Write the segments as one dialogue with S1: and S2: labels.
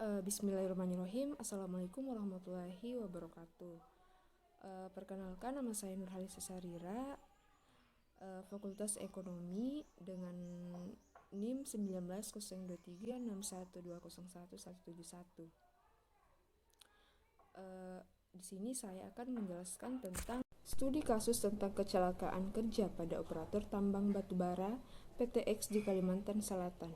S1: Bismillahirrahmanirrahim. Assalamualaikum warahmatullahi wabarakatuh. Perkenalkan, nama saya Nurhalisa Sarira, Fakultas Ekonomi dengan NIM 190236120171. Di sini saya akan menjelaskan tentang studi kasus tentang kecelakaan kerja pada operator tambang batubara PTX di Kalimantan Selatan.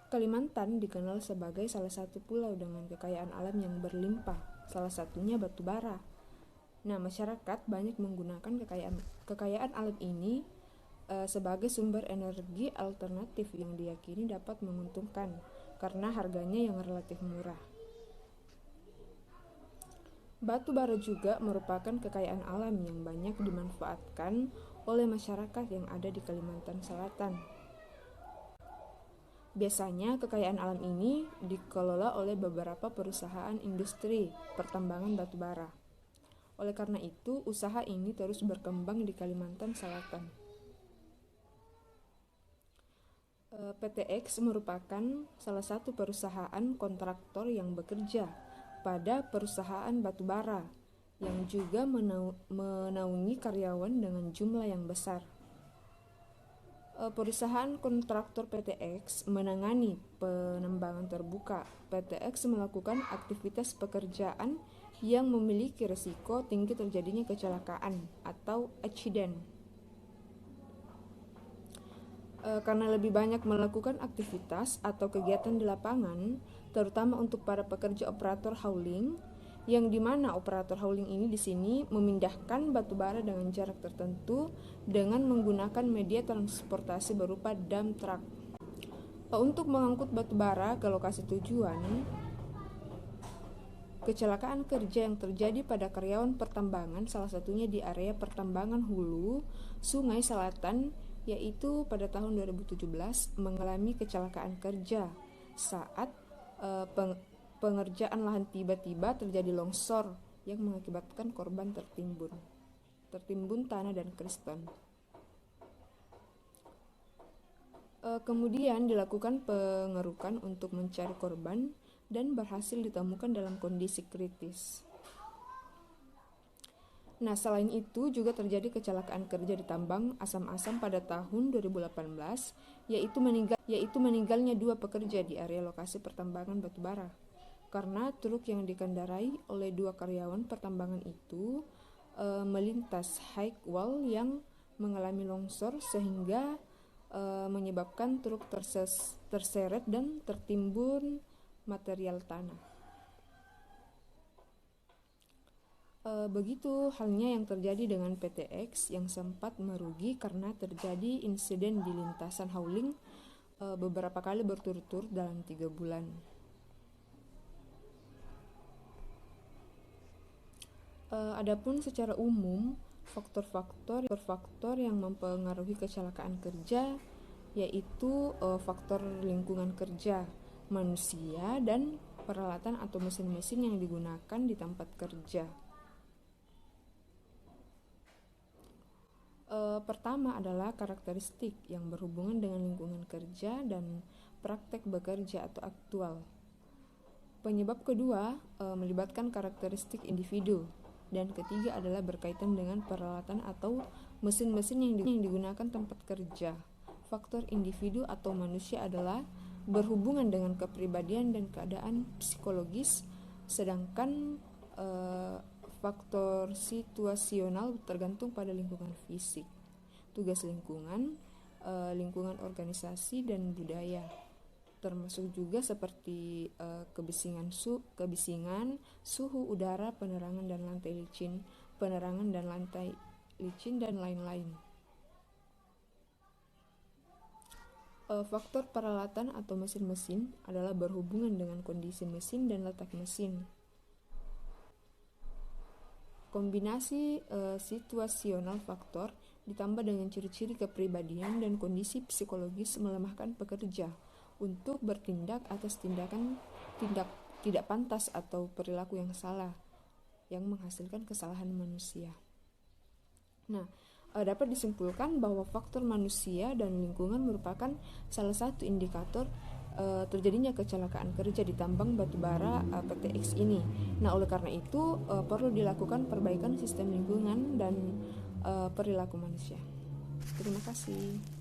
S1: Kalimantan dikenal sebagai salah satu pulau dengan kekayaan alam yang berlimpah, salah satunya batubara. Nah, masyarakat banyak menggunakan kekayaan alam ini sebagai sumber energi alternatif yang diyakini dapat menguntungkan karena harganya yang relatif murah. Batu bara juga merupakan kekayaan alam yang banyak dimanfaatkan oleh masyarakat yang ada di Kalimantan Selatan. Biasanya kekayaan alam ini dikelola oleh beberapa perusahaan industri pertambangan batu bara. Oleh karena itu, usaha ini terus berkembang di Kalimantan Selatan. PTX merupakan salah satu perusahaan kontraktor yang bekerja pada perusahaan batu bara yang juga menaungi karyawan dengan jumlah yang besar. Perusahaan kontraktor PTX menangani penambangan terbuka. PTX melakukan aktivitas pekerjaan yang memiliki risiko tinggi terjadinya kecelakaan atau accident. Karena lebih banyak melakukan aktivitas atau kegiatan di lapangan, terutama untuk para pekerja operator hauling, yang dimana operator hauling ini di sini memindahkan batu bara dengan jarak tertentu dengan menggunakan media transportasi berupa dump truck. Untuk mengangkut batu bara ke lokasi tujuan, kecelakaan kerja yang terjadi pada karyawan pertambangan, salah satunya di area pertambangan hulu Sungai Selatan, yaitu pada tahun 2017 mengalami kecelakaan kerja saat pengerjaan lahan tiba-tiba terjadi longsor yang mengakibatkan korban tertimbun tanah dan kristal. Kemudian dilakukan pengerukan untuk mencari korban dan berhasil ditemukan dalam kondisi kritis. Nah, selain itu juga terjadi kecelakaan kerja di tambang Asam-Asam pada tahun 2018, yaitu meninggalnya 2 pekerja di area lokasi pertambangan batubara. Karena truk yang dikendarai oleh 2 karyawan pertambangan itu melintas high wall yang mengalami longsor sehingga menyebabkan truk terseret dan tertimbun material tanah. Begitu halnya yang terjadi dengan PTX yang sempat merugi karena terjadi insiden di lintasan hauling beberapa kali berturut-turut dalam 3 bulan. Adapun secara umum, faktor-faktor yang mempengaruhi kecelakaan kerja yaitu faktor lingkungan kerja, manusia, dan peralatan atau mesin-mesin yang digunakan di tempat kerja. Pertama adalah karakteristik yang berhubungan dengan lingkungan kerja dan praktek bekerja atau aktual. Penyebab kedua melibatkan karakteristik individu, dan ketiga adalah berkaitan dengan peralatan atau mesin-mesin yang digunakan tempat kerja. Faktor individu atau manusia adalah berhubungan dengan kepribadian dan keadaan psikologis, sedangkan faktor situasional tergantung pada lingkungan fisik, tugas lingkungan, lingkungan organisasi dan budaya, termasuk juga seperti kebisingan, suhu udara, penerangan dan lantai licin, dan lain-lain. Faktor peralatan atau mesin-mesin adalah berhubungan dengan kondisi mesin dan letak mesin. Kombinasi situasional faktor ditambah dengan ciri-ciri kepribadian dan kondisi psikologis melemahkan pekerja untuk bertindak atas tindakan tidak pantas atau perilaku yang salah yang menghasilkan kesalahan manusia. Nah, dapat disimpulkan bahwa faktor manusia dan lingkungan merupakan salah satu indikator terjadinya kecelakaan kerja di tambang batubara PTX ini. Nah, oleh karena itu perlu dilakukan perbaikan sistem lingkungan dan perilaku manusia. Terima kasih.